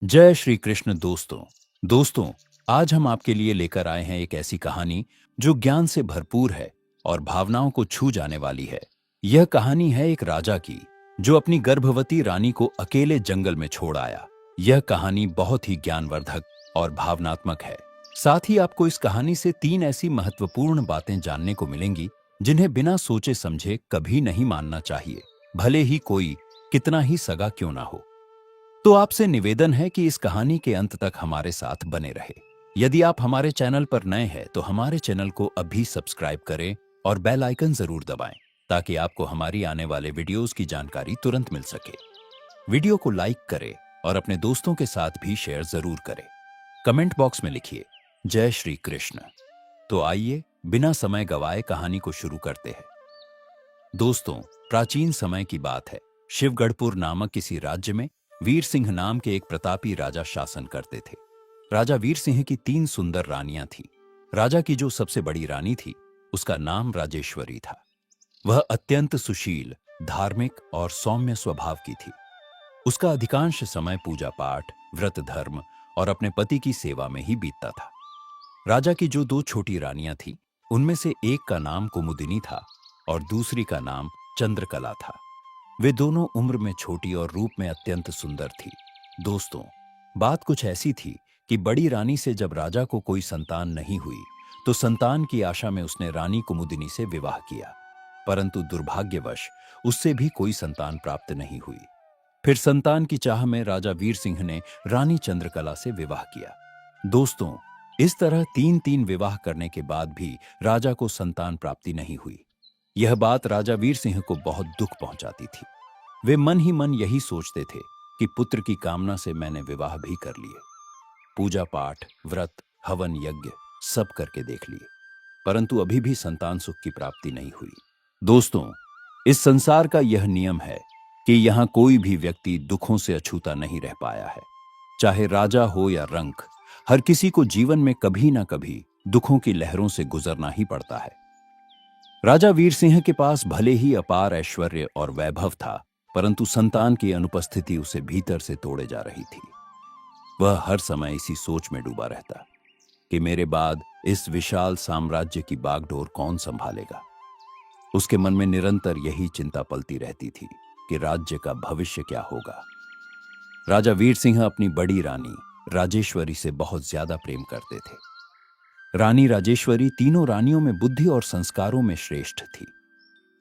जय श्री कृष्ण दोस्तों। आज हम आपके लिए लेकर आए हैं एक ऐसी कहानी जो ज्ञान से भरपूर है और भावनाओं को छू जाने वाली है। यह कहानी है एक राजा की जो अपनी गर्भवती रानी को अकेले जंगल में छोड़ आया। यह कहानी बहुत ही ज्ञानवर्धक और भावनात्मक है। साथ ही आपको इस कहानी से 3 ऐसी महत्वपूर्ण बातें जानने को मिलेंगी जिन्हें बिना सोचे समझे कभी नहीं मानना चाहिए, भले ही कोई कितना ही सगा क्यों ना हो। तो आपसे निवेदन है कि इस कहानी के अंत तक हमारे साथ बने रहे। यदि आप हमारे चैनल पर नए हैं तो हमारे चैनल को अभी सब्सक्राइब करें और बेल आइकन जरूर दबाएं ताकि आपको हमारी आने वाले वीडियोस की जानकारी तुरंत मिल सके। वीडियो को लाइक करें और अपने दोस्तों के साथ भी शेयर जरूर करें। कमेंट बॉक्स में लिखिए जय श्री कृष्ण। तो आइए बिना समय गवाए कहानी को शुरू करते हैं। दोस्तों, प्राचीन समय की बात है। शिवगढ़पुर नामक किसी राज्य में वीर सिंह नाम के एक प्रतापी राजा शासन करते थे। राजा वीर सिंह की 3 सुंदर रानियां थीं। राजा की जो सबसे बड़ी रानी थी उसका नाम राजेश्वरी था। वह अत्यंत सुशील, धार्मिक और सौम्य स्वभाव की थी। उसका अधिकांश समय पूजा पाठ, व्रत धर्म और अपने पति की सेवा में ही बीतता था। राजा की जो 2 छोटी रानियां थीं उनमें से एक का नाम कुमुदिनी था और दूसरी का नाम चंद्रकला था। वे दोनों उम्र में छोटी और रूप में अत्यंत सुंदर थी। दोस्तों, बात कुछ ऐसी थी कि बड़ी रानी से जब राजा को कोई संतान नहीं हुई तो संतान की आशा में उसने रानी कुमुदिनी से विवाह किया, परंतु दुर्भाग्यवश उससे भी कोई संतान प्राप्त नहीं हुई। फिर संतान की चाह में राजा वीर सिंह ने रानी चंद्रकला से विवाह किया। दोस्तों, इस तरह 3 विवाह करने के बाद भी राजा को संतान प्राप्ति नहीं हुई। यह बात राजा वीर सिंह को बहुत दुख पहुंचाती थी। वे मन ही मन यही सोचते थे कि पुत्र की कामना से मैंने विवाह भी कर लिए, पूजा पाठ, व्रत, हवन, यज्ञ सब करके देख लिए, परंतु अभी भी संतान सुख की प्राप्ति नहीं हुई। दोस्तों, इस संसार का यह नियम है कि यहां कोई भी व्यक्ति दुखों से अछूता नहीं रह पाया है। चाहे राजा हो या रंक, हर किसी को जीवन में कभी ना कभी दुखों की लहरों से गुजरना ही पड़ता है। राजा वीर सिंह के पास भले ही अपार ऐश्वर्य और वैभव था, परंतु संतान की अनुपस्थिति उसे भीतर से तोड़े जा रही थी। वह हर समय इसी सोच में डूबा रहता कि मेरे बाद इस विशाल साम्राज्य की बागडोर कौन संभालेगा। उसके मन में निरंतर यही चिंता पलती रहती थी कि राज्य का भविष्य क्या होगा। राजा वीर सिंह अपनी बड़ी रानी राजेश्वरी से बहुत ज्यादा प्रेम करते थे। रानी राजेश्वरी तीनों रानियों में बुद्धि और संस्कारों में श्रेष्ठ थी।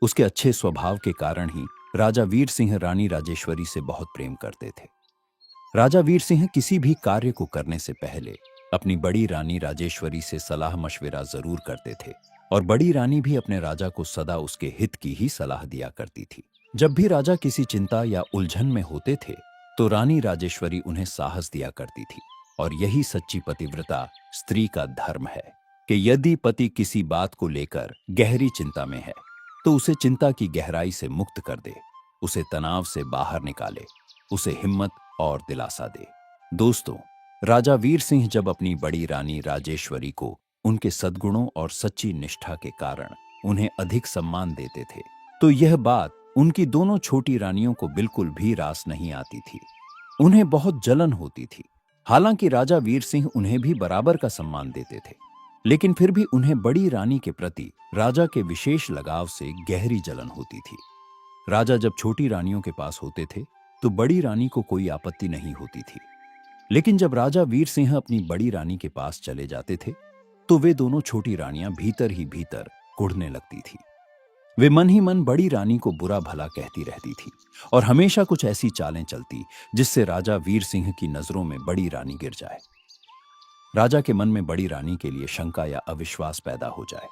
उसके अच्छे स्वभाव के कारण ही राजा वीर सिंह रानी राजेश्वरी से बहुत प्रेम करते थे। राजा वीर सिंह किसी भी कार्य को करने से पहले अपनी बड़ी रानी राजेश्वरी से सलाह मशविरा जरूर करते थे और बड़ी रानी भी अपने राजा को सदा उसके हित की ही सलाह दिया करती थी। जब भी राजा किसी चिंता या उलझन में होते थे तो रानी राजेश्वरी उन्हें साहस दिया करती थी। और यही सच्ची पतिव्रता स्त्री का धर्म है कि यदि पति किसी बात को लेकर गहरी चिंता में है तो उसे चिंता की गहराई से मुक्त कर दे, उसे तनाव से बाहर निकाले, उसे हिम्मत और दिलासा दे। दोस्तों, राजा वीर सिंह जब अपनी बड़ी रानी राजेश्वरी को उनके सद्गुणों और सच्ची निष्ठा के कारण उन्हें अधिक सम्मान देते थे तो यह बात उनकी दोनों छोटी रानियों को बिल्कुल भी रास नहीं आती थी। उन्हें बहुत जलन होती थी। हालांकि राजा वीर सिंह उन्हें भी बराबर का सम्मान देते थे, लेकिन फिर भी उन्हें बड़ी रानी के प्रति राजा के विशेष लगाव से गहरी जलन होती थी। राजा जब छोटी रानियों के पास होते थे तो बड़ी रानी को कोई आपत्ति नहीं होती थी, लेकिन जब राजा वीर सिंह अपनी बड़ी रानी के पास चले जाते थे तो वे दोनों छोटी रानियां भीतर ही भीतर कुढ़ने लगती थी। वे मन ही मन बड़ी रानी को बुरा भला कहती रहती थी और हमेशा कुछ ऐसी चालें चलती जिससे राजा वीर सिंह की नजरों में बड़ी रानी गिर जाए, राजा के मन में बड़ी रानी के लिए शंका या अविश्वास पैदा हो जाए।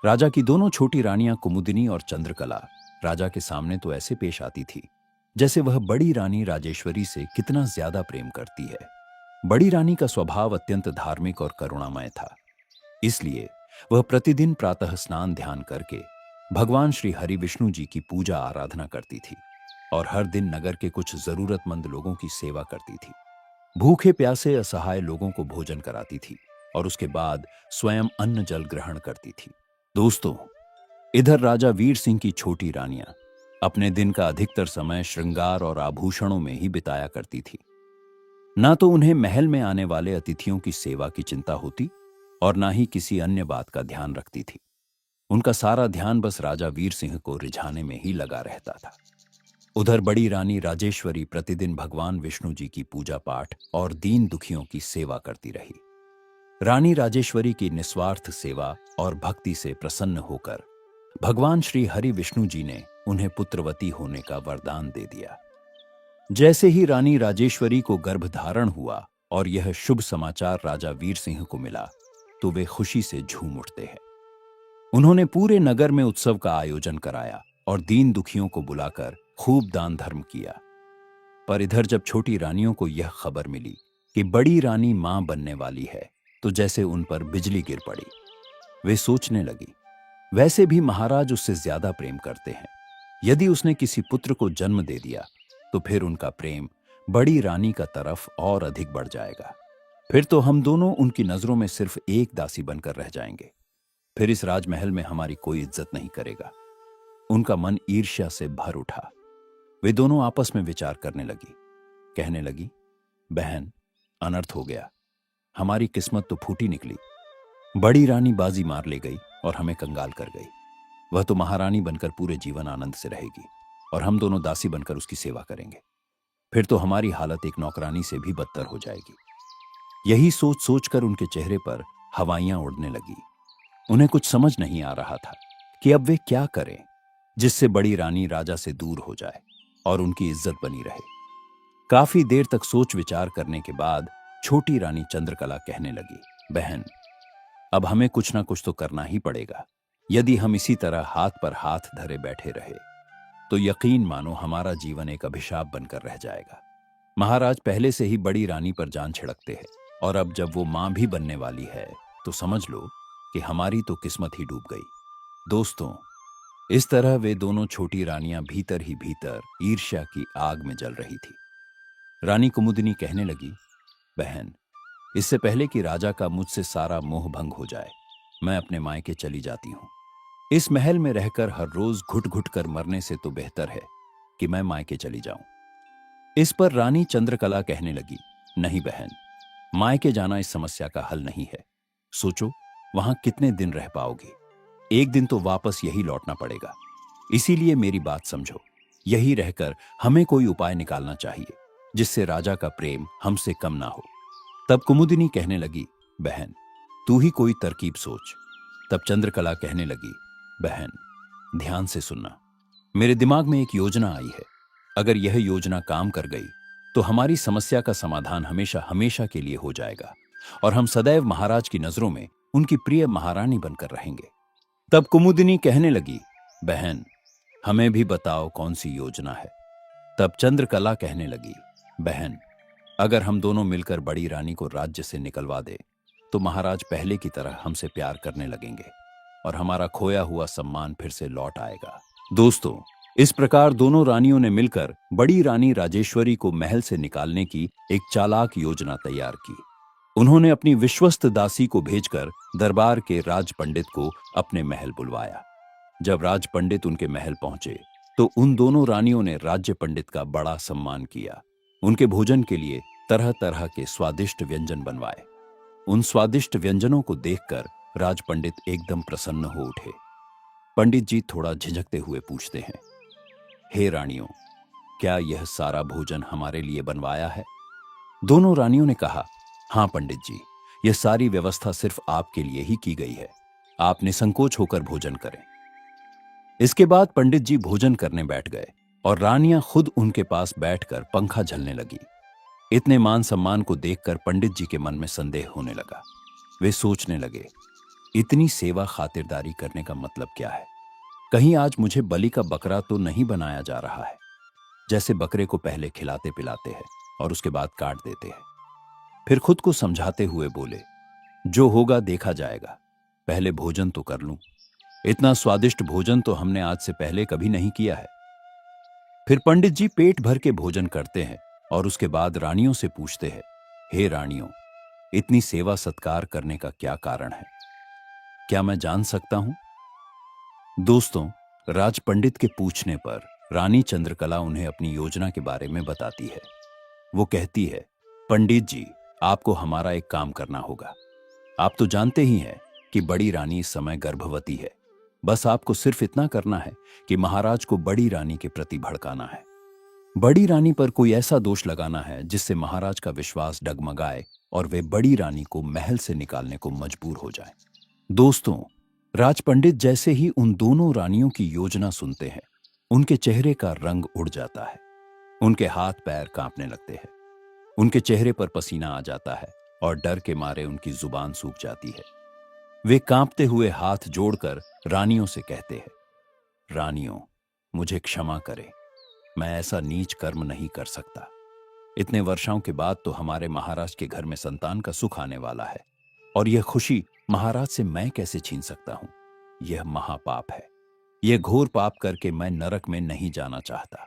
राजा की दोनों छोटी रानियां कुमुदिनी और चंद्रकला राजा के सामने तो ऐसे पेश आती थी जैसे वह बड़ी रानी राजेश्वरी से कितना ज्यादा प्रेम करती है। बड़ी रानी का स्वभाव अत्यंत धार्मिक और करुणामय था, इसलिए वह प्रतिदिन प्रातः स्नान ध्यान करके भगवान श्री हरि विष्णु जी की पूजा आराधना करती थी और हर दिन नगर के कुछ जरूरतमंद लोगों की सेवा करती थी। भूखे प्यासे असहाय लोगों को भोजन कराती थी और उसके बाद स्वयं अन्न जल ग्रहण करती थी। दोस्तों, इधर राजा वीर सिंह की छोटी रानियां अपने दिन का अधिकतर समय श्रृंगार और आभूषणों में ही बिताया करती थी। ना तो उन्हें महल में आने वाले अतिथियों की सेवा की चिंता होती और ना ही किसी अन्य बात का ध्यान रखती थी। उनका सारा ध्यान बस राजा वीर सिंह को रिझाने में ही लगा रहता था। उधर बड़ी रानी राजेश्वरी प्रतिदिन भगवान विष्णु जी की पूजा पाठ और दीन दुखियों की सेवा करती रही। रानी राजेश्वरी की निस्वार्थ सेवा और भक्ति से प्रसन्न होकर भगवान श्री हरि विष्णु जी ने उन्हें पुत्रवती होने का वरदान दे दिया। जैसे ही रानी राजेश्वरी को गर्भधारण हुआ और यह शुभ समाचार राजा वीर सिंह को मिला तो वे खुशी से झूम उठते हैं। उन्होंने पूरे नगर में उत्सव का आयोजन कराया और दीन दुखियों को बुलाकर खूब दान धर्म किया। पर इधर जब छोटी रानियों को यह खबर मिली कि बड़ी रानी मां बनने वाली है तो जैसे उन पर बिजली गिर पड़ी। वे सोचने लगी, वैसे भी महाराज उससे ज्यादा प्रेम करते हैं। यदि उसने किसी पुत्र को जन्म दे दिया तो फिर उनका प्रेम बड़ी रानी का तरफ और अधिक बढ़ जाएगा। फिर तो हम दोनों उनकी नजरों में सिर्फ एक दासी बनकर रह जाएंगे। फिर इस राजमहल में हमारी कोई इज्जत नहीं करेगा। उनका मन ईर्ष्या से भर उठा। वे दोनों आपस में विचार करने लगी। कहने लगी, बहन, अनर्थ हो गया। हमारी किस्मत तो फूटी निकली। बड़ी रानी बाजी मार ले गई और हमें कंगाल कर गई। वह तो महारानी बनकर पूरे जीवन आनंद से रहेगी और हम दोनों दासी बनकर उसकी सेवा करेंगे। फिर तो हमारी हालत एक नौकरानी से भी बदतर हो जाएगी। यही सोच सोचकर उनके चेहरे पर हवाइयां उड़ने लगी। उन्हें कुछ समझ नहीं आ रहा था कि अब वे क्या करें जिससे बड़ी रानी राजा से दूर हो जाए और उनकी इज्जत बनी रहे। काफी देर तक सोच विचार करने के बाद छोटी रानी चंद्रकला कहने लगी, बहन, अब हमें कुछ ना कुछ तो करना ही पड़ेगा। यदि हम इसी तरह हाथ पर हाथ धरे बैठे रहे तो यकीन मानो हमारा जीवन एक अभिशाप बनकर रह जाएगा। महाराज पहले से ही बड़ी रानी पर जान छिड़कते हैं और अब जब वो मां भी बनने वाली है तो समझ लो कि हमारी तो किस्मत ही डूब गई। दोस्तों, इस तरह वे दोनों छोटी रानियां भीतर ही भीतर ईर्ष्या की आग में जल रही थी। रानी कुमुदिनी कहने लगी, बहन, इससे पहले कि राजा का मुझसे सारा मोह भंग हो जाए मैं अपने मायके चली जाती हूं। इस महल में रहकर हर रोज घुट घुट कर मरने से तो बेहतर है कि मैं मायके चली जाऊं। इस पर रानी चंद्रकला कहने लगी, नहीं बहन, मायके जाना इस समस्या का हल नहीं है। सोचो, वहां कितने दिन रह पाओगी? एक दिन तो वापस यही लौटना पड़ेगा। इसीलिए मेरी बात समझो। यही रहकर हमें कोई उपाय निकालना चाहिए जिससे राजा का प्रेम हमसे कम ना हो। तब कुमुदिनी कहने लगी, बहन, तू ही कोई तरकीब सोच। तब चंद्रकला कहने लगी, बहन, ध्यान से सुनना। मेरे दिमाग में एक योजना आई है। अगर यह योजना काम कर गई तो हमारी समस्या का समाधान हमेशा हमेशा के लिए हो जाएगा और हम सदैव महाराज की नजरों में उनकी प्रिय महारानी बनकर रहेंगे। तब कुमुदिनी कहने लगी, बहन, हमें भी बताओ कौन सी योजना है। तब चंद्रकला कहने लगी, बहन, अगर हम दोनों मिलकर बड़ी रानी को राज्य से निकलवा दे तो महाराज पहले की तरह हमसे प्यार करने लगेंगे और हमारा खोया हुआ सम्मान फिर से लौट आएगा। दोस्तों, इस प्रकार दोनों रानियों ने मिलकर बड़ी रानी राजेश्वरी को महल से निकालने की एक चालाक योजना तैयार की। उन्होंने अपनी विश्वस्त दासी को भेजकर दरबार के राज पंडित को अपने महल बुलवाया। जब राज पंडित उनके महल पहुंचे तो उन दोनों रानियों ने राज्य पंडित का बड़ा सम्मान किया। उनके भोजन के लिए तरह तरह के स्वादिष्ट व्यंजन बनवाए। उन स्वादिष्ट व्यंजनों को देखकर राज पंडित एकदम प्रसन्न हो उठे। पंडित जी थोड़ा झिझकते हुए पूछते हैं, हे रानियों, क्या यह सारा भोजन हमारे लिए बनवाया है? दोनों रानियों ने कहा, हाँ पंडित जी, यह सारी व्यवस्था सिर्फ आपके लिए ही की गई है। आप निसंकोच होकर भोजन करें। इसके बाद पंडित जी भोजन करने बैठ गए और रानियां खुद उनके पास बैठकर पंखा झलने लगी। इतने मान सम्मान को देखकर पंडित जी के मन में संदेह होने लगा। वे सोचने लगे, इतनी सेवा खातिरदारी करने का मतलब क्या है? कहीं आज मुझे बलि का बकरा तो नहीं बनाया जा रहा है, जैसे बकरे को पहले खिलाते पिलाते हैं और उसके बाद काट देते हैं। फिर खुद को समझाते हुए बोले, जो होगा देखा जाएगा, पहले भोजन तो कर लूं। इतना स्वादिष्ट भोजन तो हमने आज से पहले कभी नहीं किया है। फिर पंडित जी पेट भर के भोजन करते हैं और उसके बाद रानियों से पूछते हैं, हे रानियों, इतनी सेवा सत्कार करने का क्या कारण है? क्या मैं जान सकता हूं? दोस्तों, राज पंडित के पूछने पर रानी चंद्रकला उन्हें अपनी योजना के बारे में बताती है। वो कहती है, पंडित जी, आपको हमारा एक काम करना होगा। आप तो जानते ही हैं कि बड़ी रानी इस समय गर्भवती है। बस आपको सिर्फ इतना करना है कि महाराज को बड़ी रानी के प्रति भड़काना है। बड़ी रानी पर कोई ऐसा दोष लगाना है जिससे महाराज का विश्वास डगमगाए और वे बड़ी रानी को महल से निकालने को मजबूर हो जाएं। दोस्तों, राज पंडित जैसे ही उन दोनों रानियों की योजना सुनते हैं, उनके चेहरे का रंग उड़ जाता है। उनके हाथ पैर कांपने लगते हैं। उनके चेहरे पर पसीना आ जाता है और डर के मारे उनकी जुबान सूख जाती है। वे कांपते हुए हाथ जोड़कर रानियों से कहते हैं, रानियों, मुझे क्षमा करें। मैं ऐसा नीच कर्म नहीं कर सकता। इतने वर्षों के बाद तो हमारे महाराज के घर में संतान का सुख आने वाला है, और यह खुशी महाराज से मैं कैसे छीन सकता हूं? यह महापाप है। यह घोर पाप करके मैं नरक में नहीं जाना चाहता।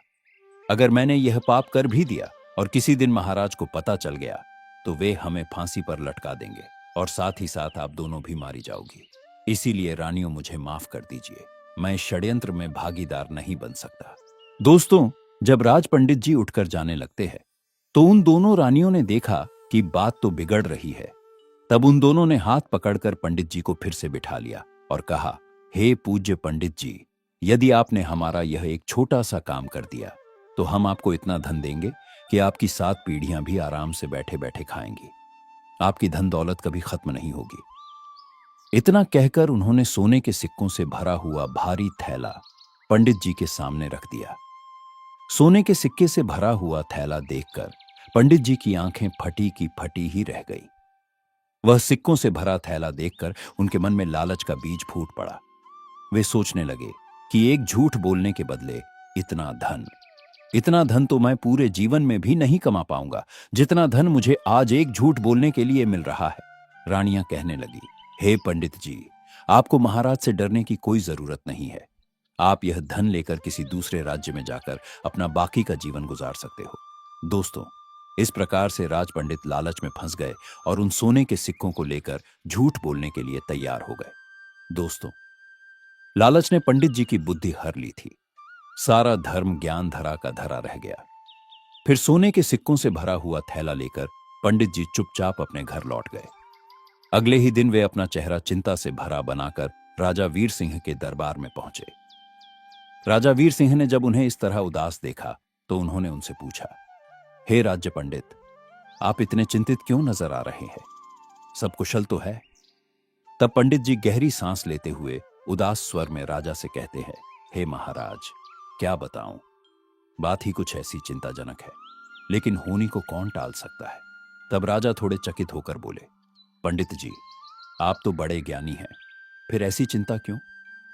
अगर मैंने यह पाप कर भी दिया और किसी दिन महाराज को पता चल गया तो वे हमें फांसी पर लटका देंगे और साथ ही साथ आप दोनों भी मारी जाओगी। इसीलिए रानियों, मुझे माफ कर दीजिए। मैं षड्यंत्र में भागीदार नहीं बन सकता। दोस्तों, जब राज पंडित जी उठकर जाने लगते हैं तो उन दोनों रानियों ने देखा कि बात तो बिगड़ रही है। तब उन दोनों ने हाथ पकड़कर पंडित जी को फिर से बिठा लिया और कहा, हे पूज्य पंडित जी, यदि आपने हमारा यह एक छोटा सा काम कर दिया तो हम आपको इतना धन देंगे कि आपकी 7 पीढ़ियां भी आराम से बैठे बैठे खाएंगी। आपकी धन दौलत कभी खत्म नहीं होगी। इतना कहकर उन्होंने सोने के सिक्कों से भरा हुआ भारी थैला पंडित जी के सामने रख दिया। सोने के सिक्के से भरा हुआ थैला देखकर पंडित जी की आंखें फटी की फटी ही रह गई। वह सिक्कों से भरा थैला देखकर उनके मन में लालच का बीज फूट पड़ा। वे सोचने लगे कि एक झूठ बोलने के बदले इतना धन तो मैं पूरे जीवन में भी नहीं कमा पाऊंगा जितना धन मुझे आज एक झूठ बोलने के लिए मिल रहा है। रानियां कहने लगी, हे पंडित जी, आपको महाराज से डरने की कोई जरूरत नहीं है। आप यह धन लेकर किसी दूसरे राज्य में जाकर अपना बाकी का जीवन गुजार सकते हो। दोस्तों, इस प्रकार से राज पंडित लालच में फंस गए और उन सोने के सिक्कों को लेकर झूठ बोलने के लिए तैयार हो गए। दोस्तों, लालच ने पंडित जी की बुद्धि हर ली थी। सारा धर्म ज्ञान धरा का धरा रह गया। फिर सोने के सिक्कों से भरा हुआ थैला लेकर पंडित जी चुपचाप अपने घर लौट गए। अगले ही दिन वे अपना चेहरा चिंता से भरा बनाकर राजा वीर सिंह के दरबार में पहुंचे। राजा वीर सिंह ने जब उन्हें इस तरह उदास देखा तो उन्होंने उनसे पूछा, हे राज्य पंडित, आप इतने चिंतित क्यों नजर आ रहे हैं? सब कुशल तो है? तब पंडित जी गहरी सांस लेते हुए उदास स्वर में राजा से कहते हैं, हे महाराज, क्या बताऊं, बात ही कुछ ऐसी चिंताजनक है, लेकिन होनी को कौन टाल सकता है। तब राजा थोड़े चकित होकर बोले, पंडित जी, आप तो बड़े ज्ञानी हैं, फिर ऐसी चिंता क्यों?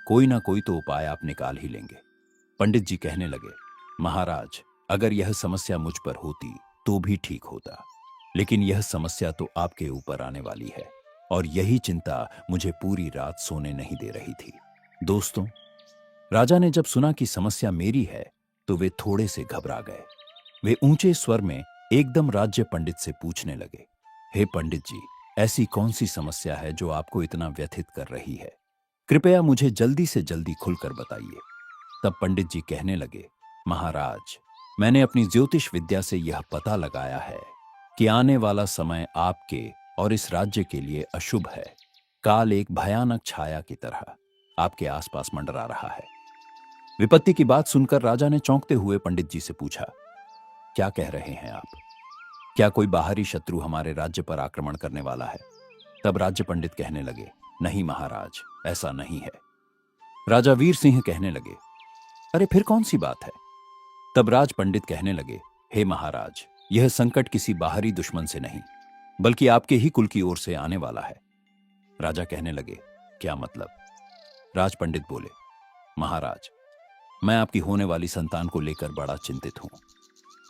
कोई ना कोई तो उपाय आप निकाल ही लेंगे। पंडित जी कहने लगे, महाराज, अगर यह समस्या मुझ पर होती तो भी ठीक होता, लेकिन यह समस्या तो आपके ऊपर आने वाली है और यही चिंता मुझे पूरी रात सोने नहीं दे रही थी। दोस्तों, राजा ने जब सुना कि समस्या मेरी है तो वे थोड़े से घबरा गए। वे ऊंचे स्वर में एकदम राज्य पंडित से पूछने लगे, हे पंडित जी, ऐसी कौन सी समस्या है जो आपको इतना व्यथित कर रही है? कृपया मुझे जल्दी से जल्दी खुलकर बताइए। तब पंडित जी कहने लगे, महाराज, मैंने अपनी ज्योतिष विद्या से यह पता लगाया है कि आने वाला समय आपके और इस राज्य के लिए अशुभ है। काल एक भयानक छाया की तरह आपके आसपास मंडरा रहा है। विपत्ति की बात सुनकर राजा ने चौंकते हुए पंडित जी से पूछा, क्या कह रहे हैं आप? क्या कोई बाहरी शत्रु हमारे राज्य पर आक्रमण करने वाला है? तब राज्य पंडित कहने लगे, नहीं महाराज, ऐसा नहीं है। राजा वीर सिंह कहने लगे, अरे फिर कौन सी बात है? तब राज पंडित कहने लगे, हे महाराज, यह संकट किसी बाहरी दुश्मन से नहीं बल्कि आपके ही कुल की ओर से आने वाला है। राजा कहने लगे, क्या मतलब? राज पंडित बोले, महाराज, मैं आपकी होने वाली संतान को लेकर बड़ा चिंतित हूं।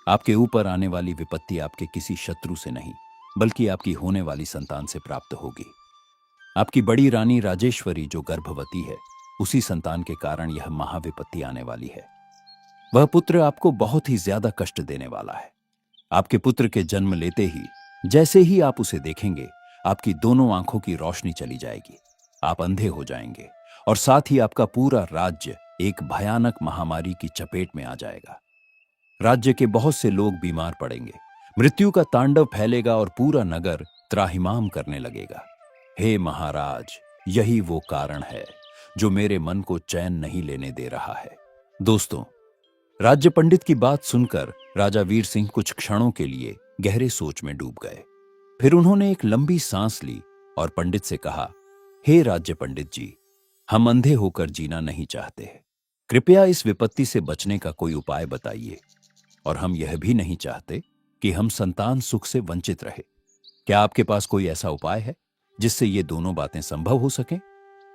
आपके ऊपर आने वाली विपत्ति आपके किसी शत्रु से नहीं बल्कि आपकी होने वाली संतान से प्राप्त होगी। आपकी बड़ी रानी राजेश्वरी जो गर्भवती है, उसी संतान के कारण यह महाविपत्ति आने वाली है। वह पुत्र आपको बहुत ही ज्यादा कष्ट देने वाला है। आपके पुत्र के जन्म लेते ही जैसे ही आप उसे देखेंगे, आपकी दोनों आंखों की रोशनी चली जाएगी, आप अंधे हो जाएंगे और साथ ही आपका पूरा राज्य एक भयानक महामारी की चपेट में आ जाएगा। राज्य के बहुत से लोग बीमार पड़ेंगे, मृत्यु का तांडव फैलेगा और पूरा नगर त्राहिमाम करने लगेगा। हे महाराज, यही वो कारण है जो मेरे मन को चैन नहीं लेने दे रहा है। दोस्तों, राज्य पंडित की बात सुनकर राजा वीर सिंह कुछ क्षणों के लिए गहरे सोच में डूब गए। फिर उन्होंने एक लंबी सांस ली और पंडित से कहा, हे राज्य पंडित जी, हम अंधे होकर जीना नहीं चाहते। कृपया इस विपत्ति से बचने का कोई उपाय बताइए। और हम यह भी नहीं चाहते कि हम संतान सुख से वंचित रहे। क्या आपके पास कोई ऐसा उपाय है जिससे ये दोनों बातें संभव हो सकें?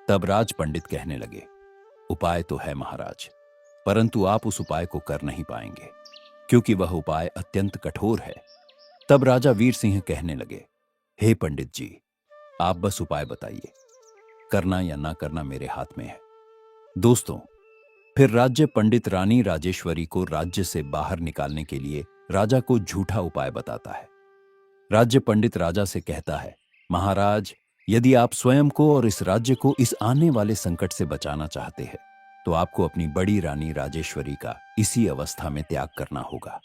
तब राज पंडित कहने लगे, उपाय तो है महाराज, परंतु आप उस उपाय को कर नहीं पाएंगे क्योंकि वह उपाय अत्यंत कठोर है। तब राजा वीर सिंह कहने लगे, हे पंडित जी, आप बस उपाय बताइए, करना या ना करना मेरे हाथ में है। दोस्तों, फिर राज्य पंडित रानी राजेश्वरी को राज्य से बाहर निकालने के लिए राजा को झूठा उपाय बताता है। राज्य पंडित राजा से कहता है, महाराज, यदि आप स्वयं को और इस राज्य को इस आने वाले संकट से बचाना चाहते हैं तो आपको अपनी बड़ी रानी राजेश्वरी का इसी अवस्था में त्याग करना होगा।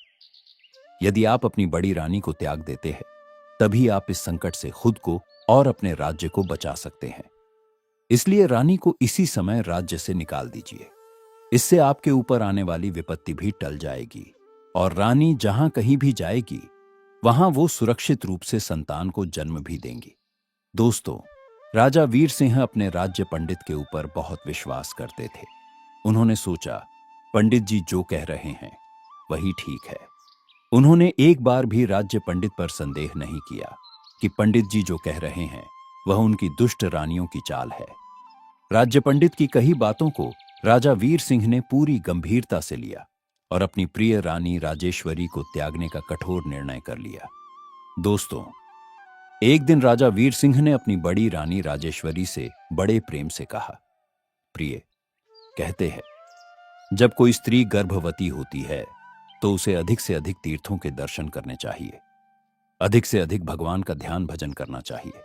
यदि आप अपनी बड़ी रानी को त्याग देते हैं तभी आप इस संकट से खुद को और अपने राज्य को बचा सकते हैं। इसलिए रानी को इसी समय राज्य से निकाल दीजिए। इससे आपके ऊपर आने वाली विपत्ति भी टल जाएगी और रानी जहां कहीं भी जाएगी वहां वो सुरक्षित रूप से संतान को जन्म भी देंगी। दोस्तों, राजा वीर सिंह अपने राज्य पंडित के ऊपर बहुत विश्वास करते थे। उन्होंने सोचा, पंडित जी जो कह रहे हैं वही ठीक है। उन्होंने एक बार भी राज्य पंडित पर संदेह नहीं किया कि पंडित जी जो कह रहे हैं वह उनकी दुष्ट रानियों की चाल है। राज्य पंडित की कही बातों को राजा वीर सिंह ने पूरी गंभीरता से लिया और अपनी प्रिय रानी राजेश्वरी को त्यागने का कठोर निर्णय कर लिया। दोस्तों, एक दिन राजा वीर सिंह ने अपनी बड़ी रानी राजेश्वरी से बड़े प्रेम से कहा, प्रिय, कहते हैं जब कोई स्त्री गर्भवती होती है तो उसे अधिक से अधिक तीर्थों के दर्शन करने चाहिए, अधिक से अधिक भगवान का ध्यान भजन करना चाहिए।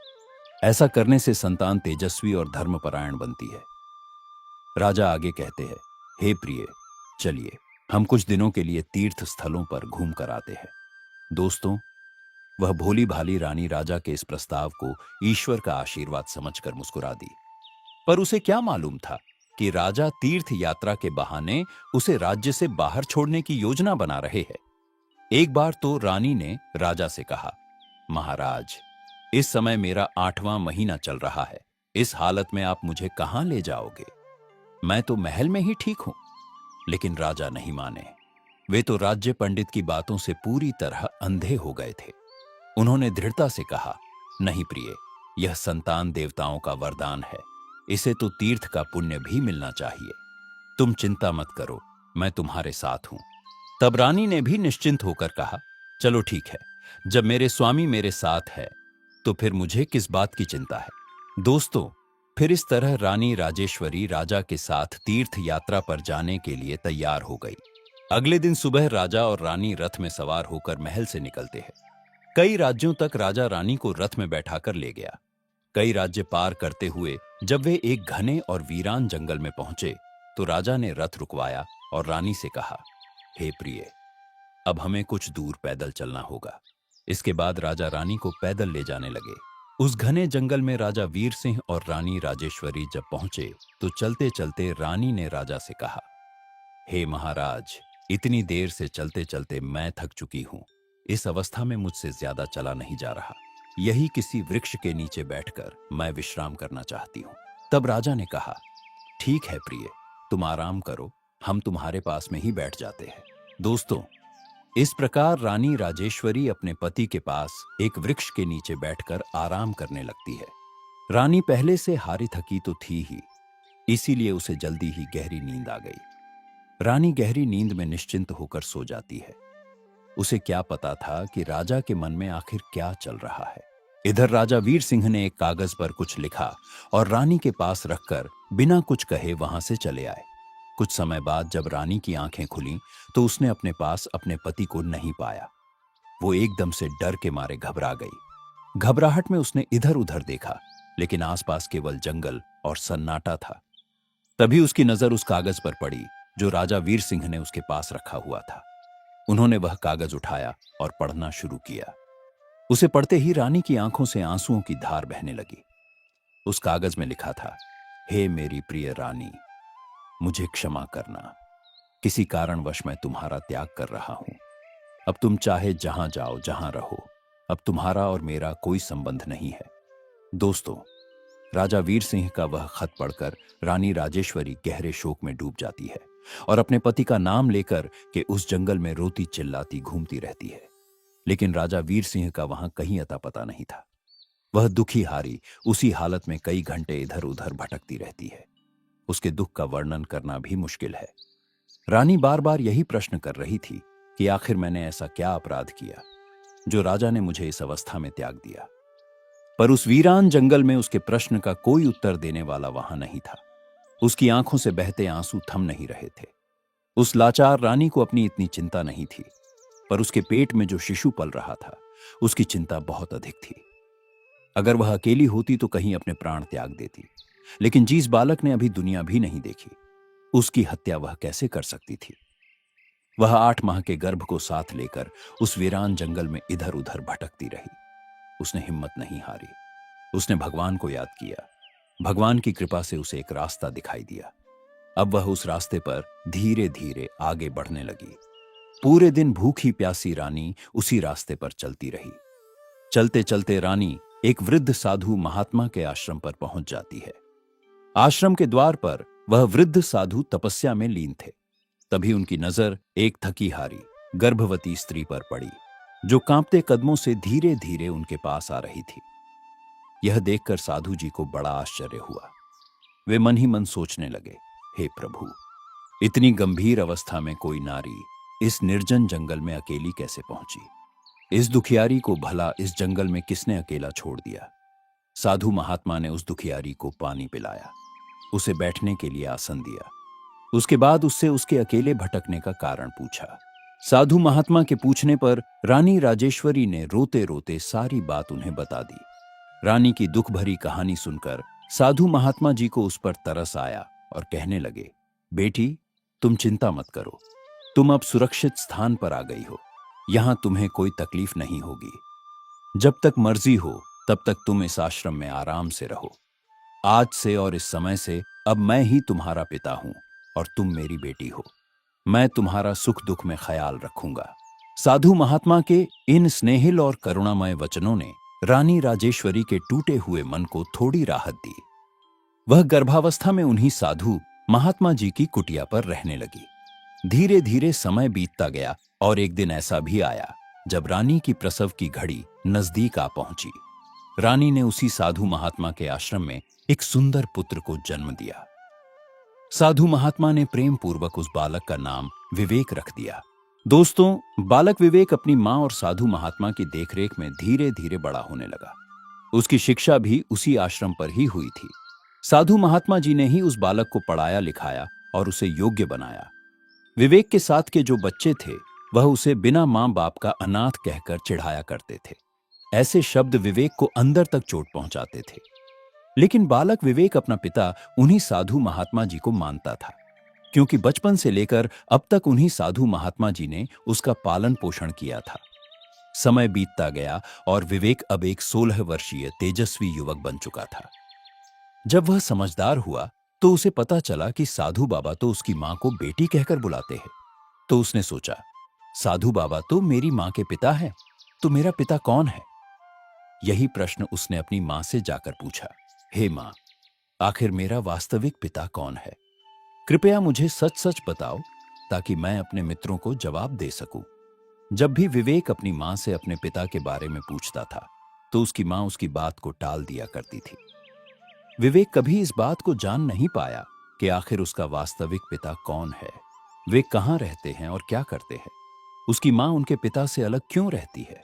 ऐसा करने से संतान तेजस्वी और धर्मपरायण बनती है। राजा आगे कहते हैं, हे प्रिय, चलिए हम कुछ दिनों के लिए तीर्थ स्थलों पर घूम कर आते हैं। दोस्तों, वह भोली भाली रानी राजा के इस प्रस्ताव को ईश्वर का आशीर्वाद समझकर मुस्कुरा दी। पर उसे क्या मालूम था कि राजा तीर्थ यात्रा के बहाने उसे राज्य से बाहर छोड़ने की योजना बना रहे हैं। एक बार तो रानी ने राजा से कहा, महाराज, इस समय मेरा 8वां महीना चल रहा है। इस हालत में आप मुझे कहां ले जाओगे? मैं तो महल में ही ठीक हूं। लेकिन राजा नहीं माने। वे तो राज्य पंडित की बातों से पूरी तरह अंधे हो गए थे। उन्होंने दृढ़ता से कहा, नहीं प्रिय, यह संतान देवताओं का वरदान है, इसे तो तीर्थ का पुण्य भी मिलना चाहिए। तुम चिंता मत करो, मैं तुम्हारे साथ हूं। तब रानी ने भी निश्चिंत होकर कहा, चलो ठीक है, जब मेरे स्वामी मेरे साथ है तो फिर मुझे किस बात की चिंता है। दोस्तों, फिर इस तरह रानी राजेश्वरी राजा के साथ तीर्थ यात्रा पर जाने के लिए तैयार हो गई। अगले दिन सुबह राजा और रानी रथ में सवार होकर महल से निकलते हैं। कई राज्यों तक राजा रानी को रथ में बैठाकर ले गया। कई राज्य पार करते हुए जब वे एक घने और वीरान जंगल में पहुंचे तो राजा ने रथ रुकवाया और रानी से कहा, हे प्रिय, अब हमें कुछ दूर पैदल चलना होगा। इसके बाद राजा रानी को पैदल ले जाने लगे। उस घने जंगल में राजा वीर सिंह और रानी राजेश्वरी जब पहुंचे तो चलते चलते रानी ने राजा से कहा, हे महाराज, इतनी देर से चलते चलते मैं थक चुकी हूं। इस अवस्था में मुझसे ज्यादा चला नहीं जा रहा। यही किसी वृक्ष के नीचे बैठकर मैं विश्राम करना चाहती हूं। तब राजा ने कहा, ठीक है प्रिय, तुम आराम करो, हम तुम्हारे पास में ही बैठ जाते हैं। दोस्तों, इस प्रकार रानी राजेश्वरी अपने पति के पास एक वृक्ष के नीचे बैठकर आराम करने लगती है। रानी पहले से हारी थकी तो थी ही, इसीलिए उसे जल्दी ही गहरी नींद आ गई। रानी गहरी नींद में निश्चिंत होकर सो जाती है। उसे क्या पता था कि राजा के मन में आखिर क्या चल रहा है। इधर राजा वीर सिंह ने एक कागज पर कुछ लिखा और रानी के पास रखकर बिना कुछ कहे वहां से चले आए। कुछ समय बाद जब रानी की आंखें खुलीं तो उसने अपने पास अपने पति को नहीं पाया। वो एकदम से डर के मारे घबरा गई। घबराहट में उसने इधर उधर देखा, लेकिन आसपास केवल जंगल और सन्नाटा था। तभी उसकी नजर उस कागज पर पड़ी जो राजा वीर सिंह ने उसके पास रखा हुआ था। उन्होंने वह कागज उठाया और पढ़ना शुरू किया। उसे पढ़ते ही रानी की आंखों से आंसुओं की धार बहने लगी। उस कागज में लिखा था, हे मेरी प्रिय रानी, मुझे क्षमा करना। किसी कारणवश मैं तुम्हारा त्याग कर रहा हूं। अब तुम चाहे जहां जाओ, जहां रहो। अब तुम्हारा और मेरा कोई संबंध नहीं है। दोस्तों, राजा वीर सिंह का वह खत पढ़कर रानी राजेश्वरी गहरे शोक में डूब जाती है और अपने पति का नाम लेकर के उस जंगल में रोती चिल्लाती घूमती रहती है। लेकिन राजा वीर सिंह का वहां कहीं अता पता नहीं था। वह दुखी हारी उसी हालत में कई घंटे इधर उधर भटकती रहती है। उसके दुख का वर्णन करना भी मुश्किल है। रानी बार बार यही प्रश्न कर रही थी कि आखिर मैंने ऐसा क्या अपराध किया जो राजा ने मुझे इस अवस्था में त्याग दिया। पर उस वीरान जंगल में उसके प्रश्न का कोई उत्तर देने वाला वहां नहीं था। उसकी आंखों से बहते आंसू थम नहीं रहे थे। उस लाचार रानी को अपनी इतनी चिंता नहीं थी, पर उसके पेट में जो शिशु पल रहा था उसकी चिंता बहुत अधिक थी। अगर वह अकेली होती तो कहीं अपने प्राण त्याग देती, लेकिन जिस बालक ने अभी दुनिया भी नहीं देखी, उसकी हत्या वह कैसे कर सकती थी। वह 8 माह के गर्भ को साथ लेकर उस वीरान जंगल में इधर उधर भटकती रही। उसने हिम्मत नहीं हारी। उसने भगवान को याद किया। भगवान की कृपा से उसे एक रास्ता दिखाई दिया। अब वह उस रास्ते पर धीरे धीरे आगे बढ़ने लगी। पूरे दिन भूखी प्यासी रानी उसी रास्ते पर चलती रही। चलते चलते रानी एक वृद्ध साधु महात्मा के आश्रम पर पहुंच जाती है। आश्रम के द्वार पर वह वृद्ध साधु तपस्या में लीन थे। तभी उनकी नजर एक थकी हारी गर्भवती स्त्री पर पड़ी, जो कांपते कदमों से धीरे धीरे उनके पास आ रही थी। यह देखकर साधु जी को बड़ा आश्चर्य हुआ। वे मन ही मन सोचने लगे, हे प्रभु, इतनी गंभीर अवस्था में कोई नारी इस निर्जन जंगल में अकेली कैसे पहुंची। इस दुखियारी को भला इस जंगल में किसने अकेला छोड़ दिया। साधु महात्मा ने उस दुखियारी को पानी पिलाया, उसे बैठने के लिए आसन दिया। उसके बाद उससे उसके अकेले भटकने का कारण पूछा। साधु महात्मा के पूछने पर रानी राजेश्वरी ने रोते रोते सारी बात उन्हें बता दी। रानी की दुख भरी कहानी सुनकर साधु महात्मा जी को उस पर तरस आया और कहने लगे, बेटी, तुम चिंता मत करो। तुम अब सुरक्षित स्थान पर आ गई हो। यहां तुम्हें कोई तकलीफ नहीं होगी। जब तक मर्जी हो तब तक तुम इस आश्रम में आराम से रहो। आज से और इस समय से अब मैं ही तुम्हारा पिता हूं और तुम मेरी बेटी हो। मैं तुम्हारा सुख दुख में ख्याल रखूंगा। साधु महात्मा के इन स्नेहिल और करुणामय वचनों ने रानी राजेश्वरी के टूटे हुए मन को थोड़ी राहत दी। वह गर्भावस्था में उन्हीं साधु महात्मा जी की कुटिया पर रहने लगी। धीरे धीरे समय बीतता गया और एक दिन ऐसा भी आया जब रानी की प्रसव की घड़ी नजदीक आ पहुंची। रानी ने उसी साधु महात्मा के आश्रम में एक सुंदर पुत्र को जन्म दिया। साधु महात्मा ने प्रेम पूर्वक उस बालक का नाम विवेक रख दिया। दोस्तों, बालक विवेक अपनी मां और साधु महात्मा की देखरेख में धीरे धीरे बड़ा होने लगा। उसकी शिक्षा भी उसी आश्रम पर ही हुई थी। साधु महात्मा जी ने ही उस बालक को पढ़ाया लिखाया और उसे योग्य बनाया। विवेक के साथ के जो बच्चे थे वह उसे बिना मां बाप का अनाथ कहकर चिढ़ाया करते थे। ऐसे शब्द विवेक को अंदर तक चोट पहुंचाते थे। लेकिन बालक विवेक अपना पिता उन्हीं साधु महात्मा जी को मानता था, क्योंकि बचपन से लेकर अब तक उन्हीं साधु महात्मा जी ने उसका पालन पोषण किया था। समय बीतता गया और विवेक अब एक 16 वर्षीय तेजस्वी युवक बन चुका था। जब वह समझदार हुआ तो उसे पता चला कि साधु बाबा तो उसकी मां को बेटी कहकर बुलाते हैं। तो उसने सोचा, साधु बाबा तो मेरी मां के पिता हैं, तो मेरा पिता कौन है? यही प्रश्न उसने अपनी मां से जाकर पूछा, हे मां, आखिर मेरा वास्तविक पिता कौन है? कृपया मुझे सच सच बताओ ताकि मैं अपने मित्रों को जवाब दे सकूं। जब भी विवेक अपनी मां से अपने पिता के बारे में पूछता था तो उसकी मां उसकी बात को टाल दिया करती थी। विवेक कभी इस बात को जान नहीं पाया कि आखिर उसका वास्तविक पिता कौन है, वे कहां रहते हैं और क्या करते हैं, उसकी मां उनके पिता से अलग क्यों रहती है।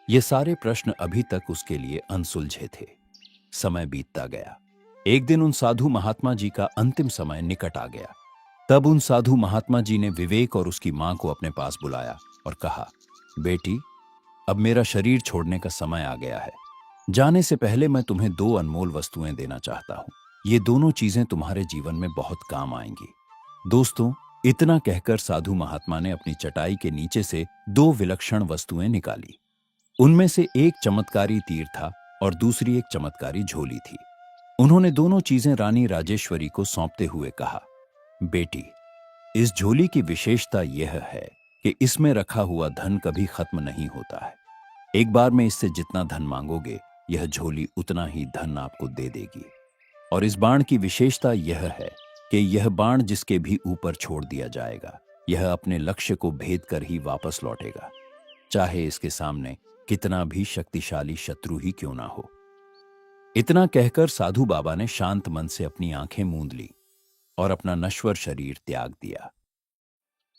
ये सारे प्रश्न अभी तक उसके लिए अनसुलझे थे। समय बीतता गया। एक दिन उन साधु महात्मा जी का अंतिम समय निकट आ गया। तब उन साधु महात्मा जी ने विवेक और उसकी मां को अपने पास बुलाया और कहा, बेटी, अब मेरा शरीर छोड़ने का समय आ गया है। जाने से पहले मैं तुम्हें 2 अनमोल वस्तुएं देना चाहता हूं। ये दोनों चीजें तुम्हारे जीवन में बहुत काम आएंगी। दोस्तों, इतना कहकर साधु महात्मा ने अपनी चटाई के नीचे से दो विलक्षण वस्तुएं निकाली। उनमें से एक चमत्कारी तीर था और दूसरी एक चमत्कारी झोली थी। उन्होंने दोनों चीजें रानी राजेश्वरी को सौंपते हुए कहा, बेटी, इस झोली की विशेषता यह है कि इसमें रखा हुआ धन कभी खत्म नहीं होता है। एक बार में इससे जितना धन मांगोगे, यह झोली उतना ही धन आपको दे देगी। और इस बाण की विशेषता यह है कि यह बाण जिसके भी ऊपर छोड़ दिया जाएगा, यह अपने लक्ष्य को भेद कर ही वापस लौटेगा, चाहे इसके सामने कितना भी शक्तिशाली शत्रु ही क्यों ना हो। इतना कहकर साधु बाबा ने शांत मन से अपनी आंखें मूंद ली और अपना नश्वर शरीर त्याग दिया।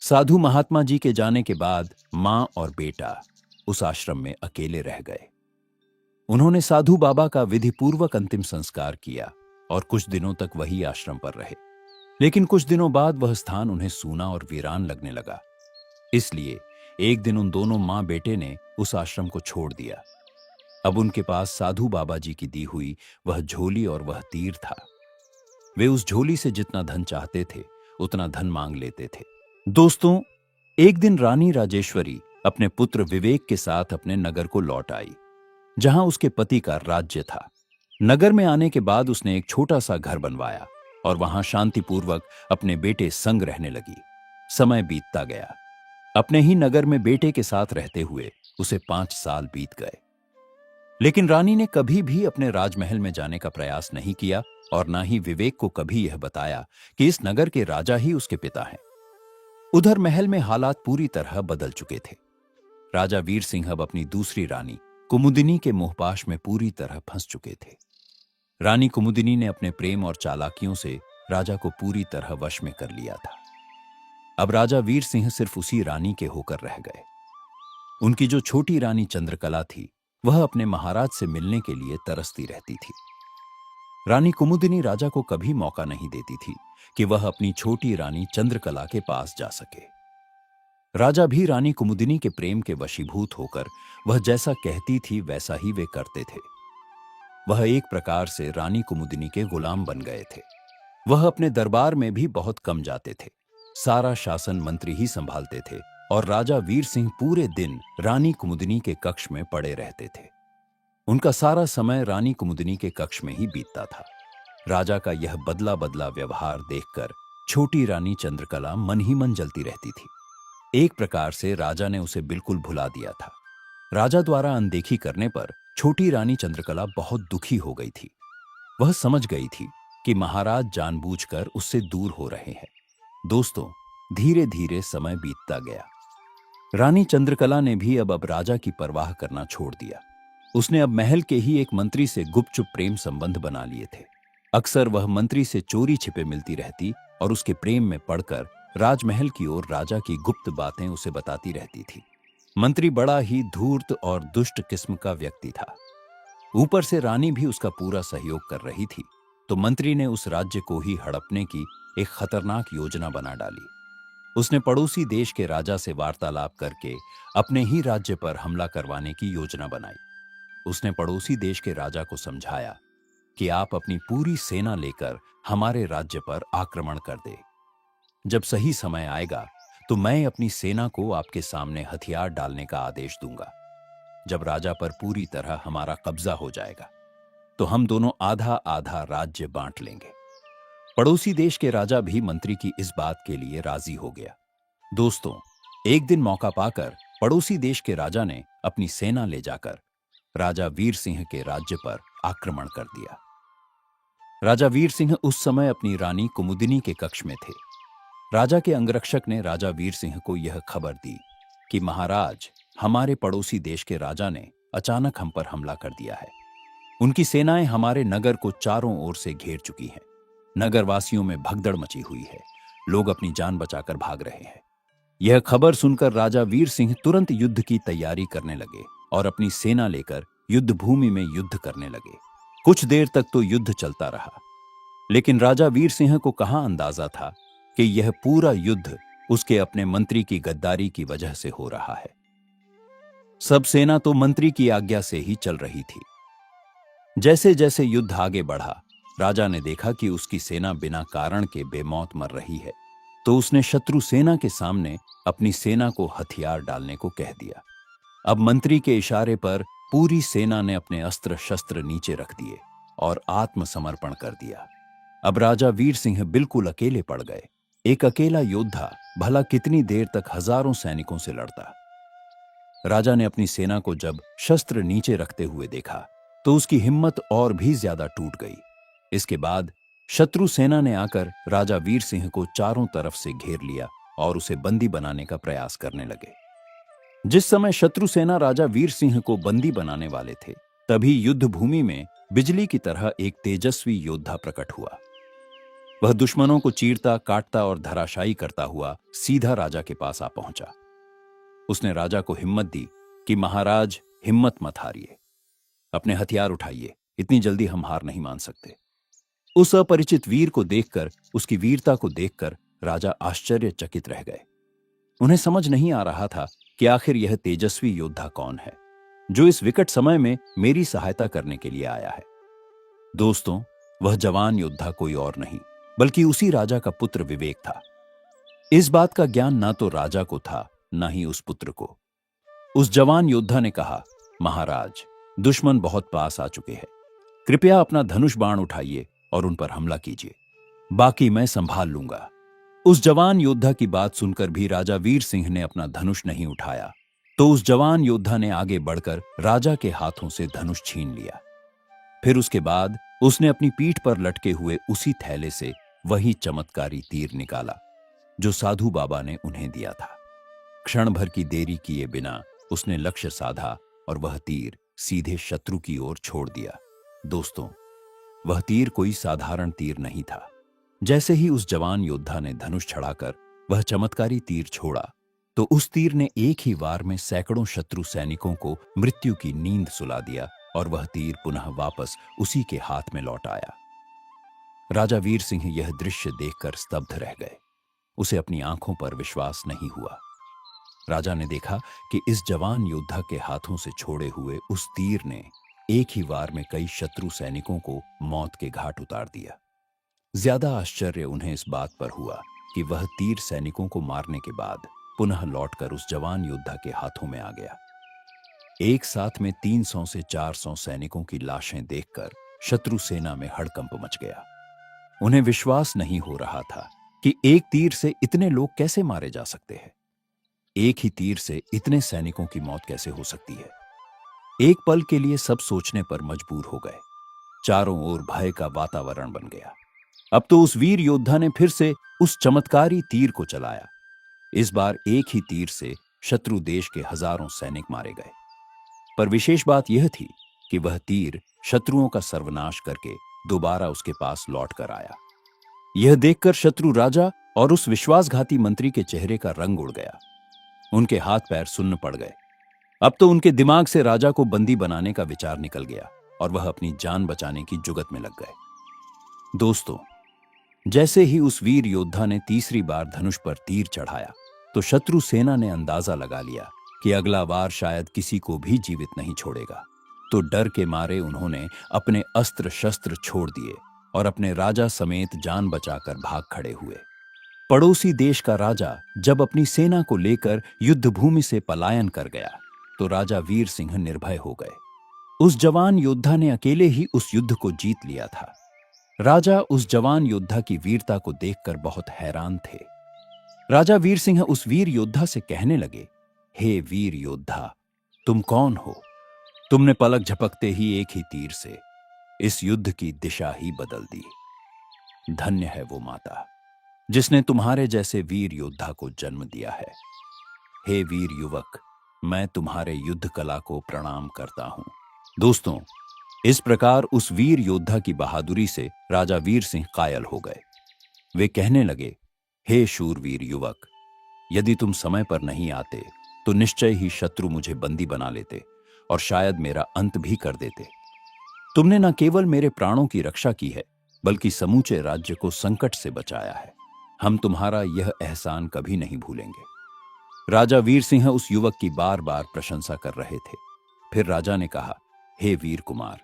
साधु महात्मा जी के जाने के बाद मां और बेटा उस आश्रम में अकेले रह गए। उन्होंने साधु बाबा का विधिपूर्वक अंतिम संस्कार किया और कुछ दिनों तक वही आश्रम पर रहे। लेकिन कुछ दिनों बाद वह स्थान उन्हें सूना और वीरान लगने लगा। इसलिए एक दिन उन दोनों मां बेटे ने उस आश्रम को छोड़ दिया। अब उनके पास साधु बाबा जी की दी हुई वह झोली और वह तीर था। वे उस झोली से जितना धन चाहते थे उतना धन मांग लेते थे। दोस्तों, एक दिन रानी राजेश्वरी अपने पुत्र विवेक के साथ अपने नगर को लौट आई, जहां उसके पति का राज्य था। नगर में आने के बाद उसने एक छोटा सा घर बनवाया और वहां शांतिपूर्वक अपने बेटे संग रहने लगी। समय बीतता गया। अपने ही नगर में बेटे के साथ रहते हुए उसे 5 साल बीत गए। लेकिन रानी ने कभी भी अपने राजमहल में जाने का प्रयास नहीं किया और ना ही विवेक को कभी यह बताया कि इस नगर के राजा ही उसके पिता हैं। उधर महल में हालात पूरी तरह बदल चुके थे। राजा वीर सिंह अब अपनी दूसरी रानी कुमुदिनी के मोहपाश में पूरी तरह फंस चुके थे। रानी कुमुदिनी ने अपने प्रेम और चालाकियों से राजा को पूरी तरह वश में कर लिया था। अब राजा वीर सिंह सिर्फ उसी रानी के होकर रह गए। उनकी जो छोटी रानी चंद्रकला थी, वह अपने महाराज से मिलने के लिए तरसती रहती थी। रानी कुमुदिनी राजा को कभी मौका नहीं देती थी कि वह अपनी छोटी रानी चंद्रकला के पास जा सके। राजा भी रानी कुमुदिनी के प्रेम के वशीभूत होकर वह जैसा कहती थी वैसा ही वे करते थे। वह एक प्रकार से रानी कुमुदिनी के गुलाम बन गए थे। वह अपने दरबार में भी बहुत कम जाते थे। सारा शासन मंत्री ही संभालते थे और राजा वीर सिंह पूरे दिन रानी कुमुदिनी के कक्ष में पड़े रहते थे। उनका सारा समय रानी कुमुदिनी के कक्ष में ही बीतता था। राजा का यह बदला बदला व्यवहार देखकर छोटी रानी चंद्रकला मन ही मन जलती रहती थी। एक प्रकार से राजा ने उसे बिल्कुल भुला दिया था। राजा द्वारा अनदेखी करने पर छोटी रानी चंद्रकला बहुत दुखी हो गई थी। वह समझ गई थी कि महाराज जानबूझकर उससे दूर हो रहे हैं। दोस्तों, धीरे धीरे समय बीतता गया। रानी चंद्रकला ने भी अब राजा की परवाह करना छोड़ दिया। उसने अब महल के ही एक मंत्री से गुपचुप प्रेम संबंध बना लिए थे। अक्सर वह मंत्री से चोरी छिपे मिलती रहती और उसके प्रेम में पड़कर राजमहल की ओर राजा की गुप्त बातें उसे बताती रहती थी। मंत्री बड़ा ही धूर्त और दुष्ट किस्म का व्यक्ति था। ऊपर से रानी भी उसका पूरा सहयोग कर रही थी, तो मंत्री ने उस राज्य को ही हड़पने की एक खतरनाक योजना बना डाली। उसने पड़ोसी देश के राजा से वार्तालाप करके अपने ही राज्य पर हमला करवाने की योजना बनाई। उसने पड़ोसी देश के राजा को समझाया कि आप अपनी पूरी सेना लेकर हमारे राज्य पर आक्रमण कर दे। जब सही समय आएगा तो मैं अपनी सेना को आपके सामने हथियार डालने का आदेश दूंगा। जब राजा पर पूरी तरह हमारा कब्जा हो जाएगा तो हम दोनों आधा आधा राज्य बांट लेंगे। पड़ोसी देश के राजा भी मंत्री की इस बात के लिए राजी हो गया। दोस्तों, एक दिन मौका पाकर पड़ोसी देश के राजा ने अपनी सेना ले जाकर राजा वीर सिंह के राज्य पर आक्रमण कर दिया। राजा वीर सिंह उस समय अपनी रानी कुमुदिनी के कक्ष में थे। राजा के अंगरक्षक ने राजा वीर सिंह को यह खबर दी कि महाराज, हमारे पड़ोसी देश के राजा ने अचानक हम पर हमला कर दिया है। उनकी सेनाएं हमारे नगर को चारों ओर से घेर चुकी हैं। नगरवासियों में भगदड़ मची हुई है। लोग अपनी जान बचाकर भाग रहे हैं। यह खबर सुनकर राजा वीर सिंह तुरंत युद्ध की तैयारी करने लगे और अपनी सेना लेकर युद्ध भूमि में युद्ध करने लगे। कुछ देर तक तो युद्ध चलता रहा, लेकिन राजा वीर सिंह को कहां अंदाजा था कि यह पूरा युद्ध उसके अपने मंत्री की गद्दारी की वजह से हो रहा है। सब सेना तो मंत्री की आज्ञा से ही चल रही थी। जैसे जैसे युद्ध आगे बढ़ा, राजा ने देखा कि उसकी सेना बिना कारण के बेमौत मर रही है। तो उसने शत्रु सेना के सामने अपनी सेना को हथियार डालने को कह दिया। अब मंत्री के इशारे पर पूरी सेना ने अपने अस्त्र शस्त्र नीचे रख दिए और आत्मसमर्पण कर दिया। अब राजा वीर सिंह बिल्कुल अकेले पड़ गए। एक अकेला योद्धा भला कितनी देर तक हजारों सैनिकों से लड़ता। राजा ने अपनी सेना को जब शस्त्र नीचे रखते हुए देखा तो उसकी हिम्मत और भी ज्यादा टूट गई। इसके बाद शत्रु सेना ने आकर राजा वीर सिंह को चारों तरफ से घेर लिया और उसे बंदी बनाने का प्रयास करने लगे। जिस समय शत्रु सेना राजा वीर सिंह को बंदी बनाने वाले थे, तभी युद्ध भूमि में बिजली की तरह एक तेजस्वी योद्धा प्रकट हुआ। वह दुश्मनों को चीरता, काटता और धराशायी करता हुआ सीधा राजा के पास आ पहुंचा। उसने राजा को हिम्मत दी कि महाराज, हिम्मत मत हारिए, अपने हथियार उठाइए, इतनी जल्दी हम हार नहीं मान सकते। उस अपरिचित वीर को देखकर, उसकी वीरता को देखकर राजा आश्चर्यचकित रह गए। उन्हें समझ नहीं आ रहा था कि आखिर यह तेजस्वी योद्धा कौन है जो इस विकट समय में मेरी सहायता करने के लिए आया है। दोस्तों, वह जवान योद्धा कोई और नहीं बल्कि उसी राजा का पुत्र विवेक था। इस बात का ज्ञान ना तो राजा को था, ना ही उस पुत्र को। उस जवान योद्धा ने कहा, महाराज, दुश्मन बहुत पास आ चुके हैं, कृपया अपना धनुष बाण उठाइए और उन पर हमला कीजिए, बाकी मैं संभाल लूंगा। उस जवान योद्धा की बात सुनकर भी राजा वीर सिंह ने अपना धनुष नहीं उठाया, तो उस जवान योद्धा ने आगे बढ़कर राजा के हाथों से धनुष छीन लिया। फिर उसके बाद उसने अपनी पीठ पर लटके हुए उसी थैले से वही चमत्कारी तीर निकाला जो साधु बाबा ने उन्हें दिया था। क्षण भर की देरी किए बिना उसने लक्ष्य साधा और वह तीर सीधे शत्रु की ओर छोड़ दिया। दोस्तों, वह तीर कोई साधारण तीर नहीं था। जैसे ही उस जवान योद्धा ने धनुष चढ़ाकर वह चमत्कारी तीर छोड़ा, तो उस तीर ने एक ही वार में सैकड़ों शत्रु सैनिकों को मृत्यु की नींद सुला दिया और वह तीर पुनः वापस उसी के हाथ में लौट आया। राजा वीर सिंह यह दृश्य देखकर स्तब्ध रह गए। उसे अपनी आंखों पर विश्वास नहीं हुआ। राजा ने देखा कि इस जवान योद्धा के हाथों से छोड़े हुए उस तीर ने एक ही वार में कई शत्रु सैनिकों को मौत के घाट उतार दिया। ज्यादा आश्चर्य उन्हें इस बात पर हुआ कि वह तीर सैनिकों को मारने के बाद पुनः लौटकर उस जवान योद्धा के हाथों में आ गया। एक साथ में 300 से 400 सैनिकों की लाशें देखकर शत्रु सेना में हड़कंप मच गया। उन्हें विश्वास नहीं हो रहा था कि एक तीर से इतने लोग कैसे मारे जा सकते हैं। एक ही तीर से इतने सैनिकों की मौत कैसे हो सकती है। एक पल के लिए सब सोचने पर मजबूर हो गए। चारों ओर भय का वातावरण बन गया। अब तो उस वीर योद्धा ने फिर से उस चमत्कारी तीर को चलाया। इस बार एक ही तीर से शत्रु देश के हजारों सैनिक मारे गए। पर विशेष बात यह थी कि वह तीर शत्रुओं का सर्वनाश करके दोबारा उसके पास लौट कर आया। यह देखकर शत्रु राजा और उस विश्वासघाती मंत्री के चेहरे का रंग उड़ गया। उनके हाथ पैर सुन्न पड़ गए। अब तो उनके दिमाग से राजा को बंदी बनाने का विचार निकल गया और वह अपनी जान बचाने की जुगत में लग गए। दोस्तों, जैसे ही उस वीर योद्धा ने तीसरी बार धनुष पर तीर चढ़ाया, तो शत्रु सेना ने अंदाजा लगा लिया कि अगला वार शायद किसी को भी जीवित नहीं छोड़ेगा। तो डर के मारे उन्होंने अपने अस्त्र शस्त्र छोड़ दिए और अपने राजा समेत जान बचाकर भाग खड़े हुए। पड़ोसी देश का राजा जब अपनी सेना को लेकर युद्ध भूमि से पलायन कर गया, तो राजा वीर सिंह निर्भय हो गए। उस जवान योद्धा ने अकेले ही उस युद्ध को जीत लिया था। राजा उस जवान योद्धा की वीरता को देखकर बहुत हैरान थे। राजा वीर सिंह उस वीर योद्धा से कहने लगे, हे वीर योद्धा, तुम कौन हो? तुमने पलक झपकते ही एक ही तीर से इस युद्ध की दिशा ही बदल दी। धन्य है वो माता जिसने तुम्हारे जैसे वीर योद्धा को जन्म दिया है। हे वीर युवक, मैं तुम्हारे युद्ध कला को प्रणाम करता हूं। दोस्तों, इस प्रकार उस वीर योद्धा की बहादुरी से राजा वीर सिंह कायल हो गए। वे कहने लगे, हे शूरवीर युवक, यदि तुम समय पर नहीं आते तो निश्चय ही शत्रु मुझे बंदी बना लेते और शायद मेरा अंत भी कर देते। तुमने न केवल मेरे प्राणों की रक्षा की है, बल्कि समूचे राज्य को संकट से बचाया है। हम तुम्हारा यह एहसान कभी नहीं भूलेंगे। राजा वीर सिंह उस युवक की बार बार प्रशंसा कर रहे थे। फिर राजा ने कहा, हे वीर कुमार,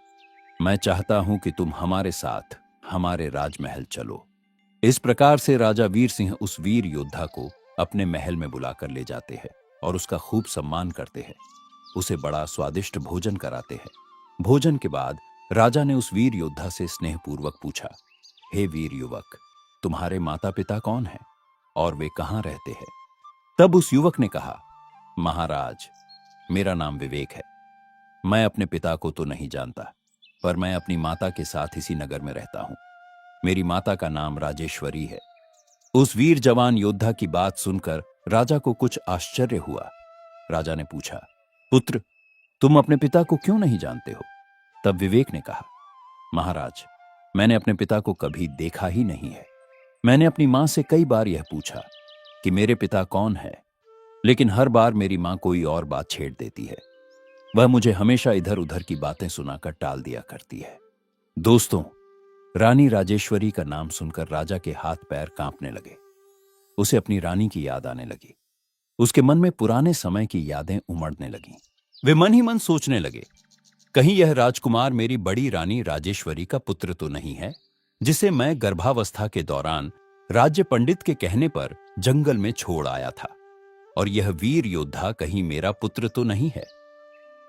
मैं चाहता हूं कि तुम हमारे साथ हमारे राजमहल चलो। इस प्रकार से राजा वीर सिंह उस वीर योद्धा को अपने महल में बुलाकर ले जाते हैं और उसका खूब सम्मान करते हैं। उसे बड़ा स्वादिष्ट भोजन कराते हैं। भोजन के बाद राजा ने उस वीर योद्धा से स्नेहपूर्वक पूछा, हे वीर युवक, तुम्हारे माता पिता कौन हैं और वे कहाँ रहते हैं? तब उस युवक ने कहा, महाराज, मेरा नाम विवेक है। मैं अपने पिता को तो नहीं जानता, पर मैं अपनी माता के साथ इसी नगर में रहता हूं। मेरी माता का नाम राजेश्वरी है। उस वीर जवान योद्धा की बात सुनकर राजा को कुछ आश्चर्य हुआ। राजा ने पूछा, पुत्र, तुम अपने पिता को क्यों नहीं जानते हो? तब विवेक ने कहा, महाराज, मैंने अपने पिता को कभी देखा ही नहीं है। मैंने अपनी मां से कई बार यह पूछा कि मेरे पिता कौन है, लेकिन हर बार मेरी मां कोई और बात छेड़ देती है। वह मुझे हमेशा इधर उधर की बातें सुनाकर टाल दिया करती है। दोस्तों, रानी राजेश्वरी का नाम सुनकर राजा के हाथ पैर कांपने लगे। उसे अपनी रानी की याद आने लगी। उसके मन में पुराने समय की यादें उमड़ने लगीं। वे मन ही मन सोचने लगे, कहीं यह राजकुमार मेरी बड़ी रानी राजेश्वरी का पुत्र तो नहीं है, जिसे मैं गर्भावस्था के दौरान राज्य पंडित के कहने पर जंगल में छोड़ आया था। और यह वीर योद्धा कहीं मेरा पुत्र तो नहीं है।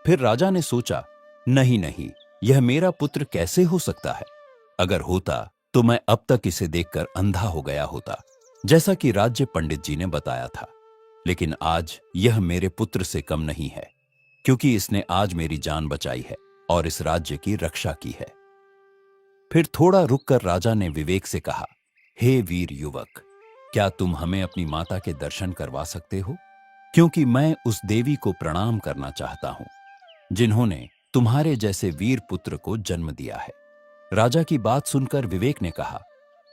फिर राजा ने सोचा, नहीं नहीं, यह मेरा पुत्र कैसे हो सकता है? अगर होता तो मैं अब तक इसे देखकर अंधा हो गया होता, जैसा कि राज्य पंडित जी ने बताया था। लेकिन आज यह मेरे पुत्र से कम नहीं है, क्योंकि इसने आज मेरी जान बचाई है और इस राज्य की रक्षा की है। फिर थोड़ा रुककर राजा ने विवेक से कहा, हे वीर युवक, क्या तुम हमें अपनी माता के दर्शन करवा सकते हो? क्योंकि मैं उस देवी को प्रणाम करना चाहता हूं, जिन्होंने तुम्हारे जैसे वीर पुत्र को जन्म दिया है। राजा की बात सुनकर विवेक ने कहा,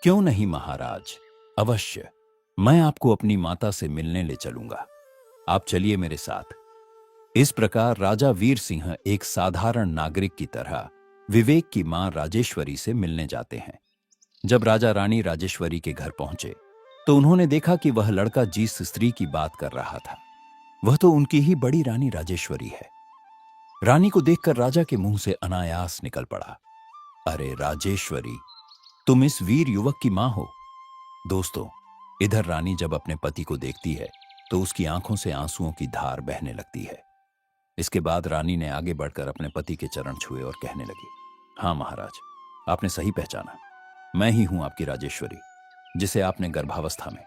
क्यों नहीं महाराज, अवश्य, मैं आपको अपनी माता से मिलने ले चलूंगा। आप चलिए मेरे साथ। इस प्रकार राजा वीर सिंह एक साधारण नागरिक की तरह विवेक की मां राजेश्वरी से मिलने जाते हैं। जब राजा रानी राजेश्वरी के घर पहुंचे तो उन्होंने देखा कि वह लड़का जिस स्त्री की बात कर रहा था, वह तो उनकी ही बड़ी रानी राजेश्वरी है। रानी को देखकर राजा के मुंह से अनायास निकल पड़ा, अरे राजेश्वरी, तुम इस वीर युवक की मां हो। दोस्तों, इधर रानी जब अपने पति को देखती है तो उसकी आंखों से आंसुओं की धार बहने लगती है। इसके बाद रानी ने आगे बढ़कर अपने पति के चरण छुए और कहने लगी, हाँ महाराज, आपने सही पहचाना, मैं ही हूं आपकी राजेश्वरी, जिसे आपने गर्भावस्था में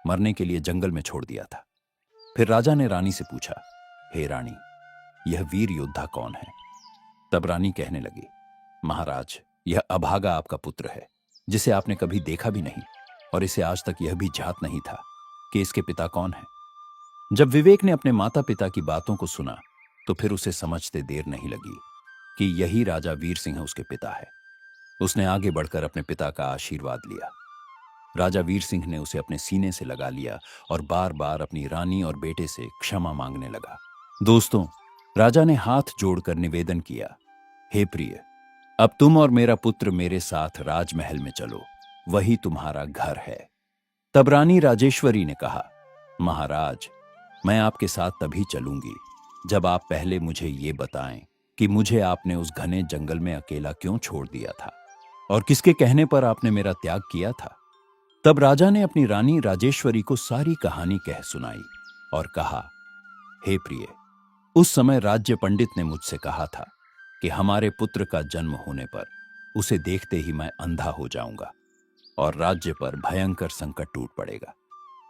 मरने के लिए जंगल में छोड़ दिया था। फिर राजा ने रानी से पूछा, हे रानी, यह वीर योद्धा कौन है? तब रानी कहने लगी, महाराज, यह अभागा आपका पुत्र है, जिसे आपने कभी देखा भी नहीं और इसे आज तक यह भी ज्ञात नहीं था कि इसके पिता कौन है। जब विवेक ने अपने माता पिता की बातों को सुना तो फिर उसे समझते देर नहीं लगी कि यही राजा वीर सिंह उसके पिता है। उसने आगे बढ़कर अपने पिता का आशीर्वाद लिया। राजा वीर सिंह ने उसे अपने सीने से लगा लिया और बार बार अपनी रानी और बेटे से क्षमा मांगने लगा। दोस्तों, राजा ने हाथ जोड़कर निवेदन किया, हे प्रिय, अब तुम और मेरा पुत्र मेरे साथ राजमहल में चलो, वही तुम्हारा घर है। तब रानी राजेश्वरी ने कहा, महाराज, मैं आपके साथ तभी चलूंगी जब आप पहले मुझे ये बताएं कि मुझे आपने उस घने जंगल में अकेला क्यों छोड़ दिया था और किसके कहने पर आपने मेरा त्याग किया था। तब राजा ने अपनी रानी राजेश्वरी को सारी कहानी कह सुनाई और कहा, हे प्रिय, उस समय राज्य पंडित ने मुझसे कहा था कि हमारे पुत्र का जन्म होने पर उसे देखते ही मैं अंधा हो जाऊंगा और राज्य पर भयंकर संकट टूट पड़ेगा।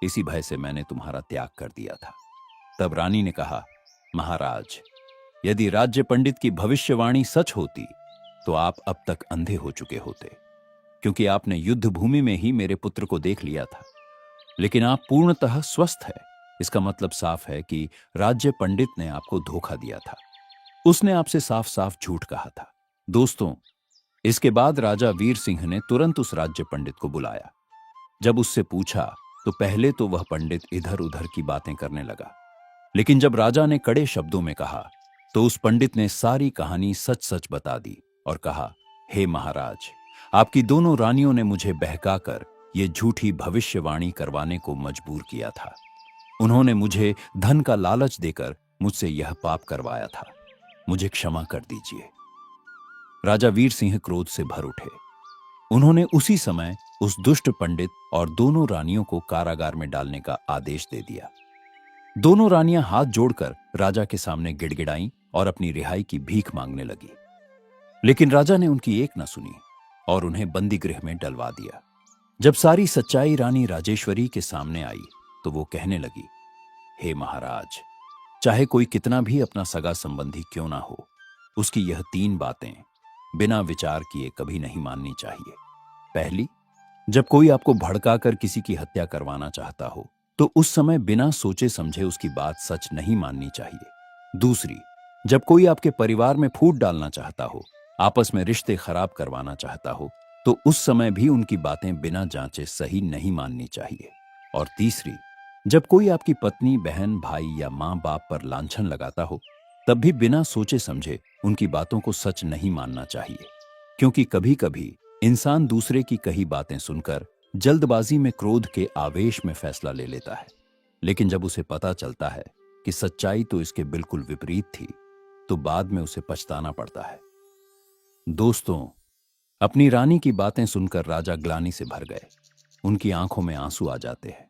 इसी भय से मैंने तुम्हारा त्याग कर दिया था। तब रानी ने कहा, महाराज, यदि राज्य पंडित की भविष्यवाणी सच होती तो आप अब तक अंधे हो चुके होते, क्योंकि आपने युद्ध भूमि में ही मेरे पुत्र को देख लिया था। लेकिन आप पूर्णतः स्वस्थ है, इसका मतलब साफ है कि राज्य पंडित ने आपको धोखा दिया था। उसने आपसे साफ साफ झूठ कहा था। दोस्तों, इसके बाद राजा वीर सिंह ने तुरंत उस राज्य पंडित को बुलाया। जब उससे पूछा तो पहले तो वह पंडित इधर उधर की बातें करने लगा, लेकिन जब राजा ने कड़े शब्दों में कहा तो उस पंडित ने सारी कहानी सच सच बता दी और कहा, हे महाराज, आपकी दोनों रानियों ने मुझे बहकाकर ये झूठी भविष्यवाणी करवाने को मजबूर किया था। उन्होंने मुझे धन का लालच देकर मुझसे यह पाप करवाया था। मुझे क्षमा कर दीजिए। राजा वीर सिंह क्रोध से भर उठे। उन्होंने उसी समय उस दुष्ट पंडित और दोनों रानियों को कारागार में डालने का आदेश दे दिया। दोनों रानियां हाथ जोड़कर राजा के सामने गिड़गिड़ाईं और अपनी रिहाई की भीख मांगने लगी। लेकिन राजा ने उनकी एक न सुनी और उन्हें बंदी गृह में डलवा दिया। जब सारी सच्चाई रानी राजेश्वरी के सामने आई तो वो कहने लगी, हे महाराज, चाहे कोई कितना भी अपना सगा संबंधी क्यों ना हो, उसकी यह 3 बातें बिना विचार किए कभी नहीं माननी चाहिए। पहली, जब कोई आपको भड़काकर किसी की हत्या करवाना चाहता हो तो उस समय बिना सोचे समझे उसकी बात सच नहीं माननी चाहिए। दूसरी, जब कोई आपके परिवार में फूट डालना चाहता हो, आपस में रिश्ते खराब करवाना चाहता हो, तो उस समय भी उनकी बातें बिना जांचे सही नहीं माननी चाहिए। और तीसरी, जब कोई आपकी पत्नी, बहन, भाई या माँ बाप पर लांछन लगाता हो, तब भी बिना सोचे समझे उनकी बातों को सच नहीं मानना चाहिए। क्योंकि कभी कभी इंसान दूसरे की कही बातें सुनकर जल्दबाजी में क्रोध के आवेश में फैसला ले लेता है, लेकिन जब उसे पता चलता है कि सच्चाई तो इसके बिल्कुल विपरीत थी, तो बाद में उसे पछताना पड़ता है। दोस्तों, अपनी रानी की बातें सुनकर राजा ग्लानि से भर गए। उनकी आंखों में आंसू आ जाते हैं।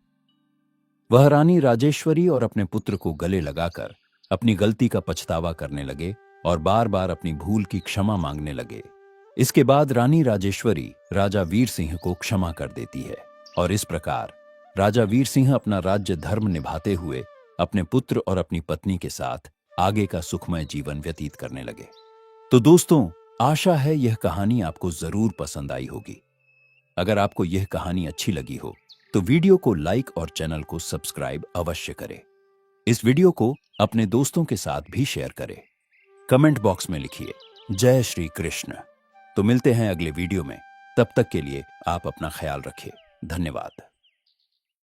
वह रानी राजेश्वरी और अपने पुत्र को गले लगाकर अपनी गलती का पछतावा करने लगे और बार बार अपनी भूल की क्षमा मांगने लगे। इसके बाद रानी राजेश्वरी राजा वीर सिंह को क्षमा कर देती है और इस प्रकार राजा वीर सिंह अपना राज्य धर्म निभाते हुए अपने पुत्र और अपनी पत्नी के साथ आगे का सुखमय जीवन व्यतीत करने लगे। तो दोस्तों, आशा है यह कहानी आपको जरूर पसंद आई होगी। अगर आपको यह कहानी अच्छी लगी हो तो वीडियो को लाइक और चैनल को सब्सक्राइब अवश्य करें। इस वीडियो को अपने दोस्तों के साथ भी शेयर करें। कमेंट बॉक्स में लिखिए जय श्री कृष्ण। तो मिलते हैं अगले वीडियो में। तब तक के लिए आप अपना ख्याल रखें। धन्यवाद।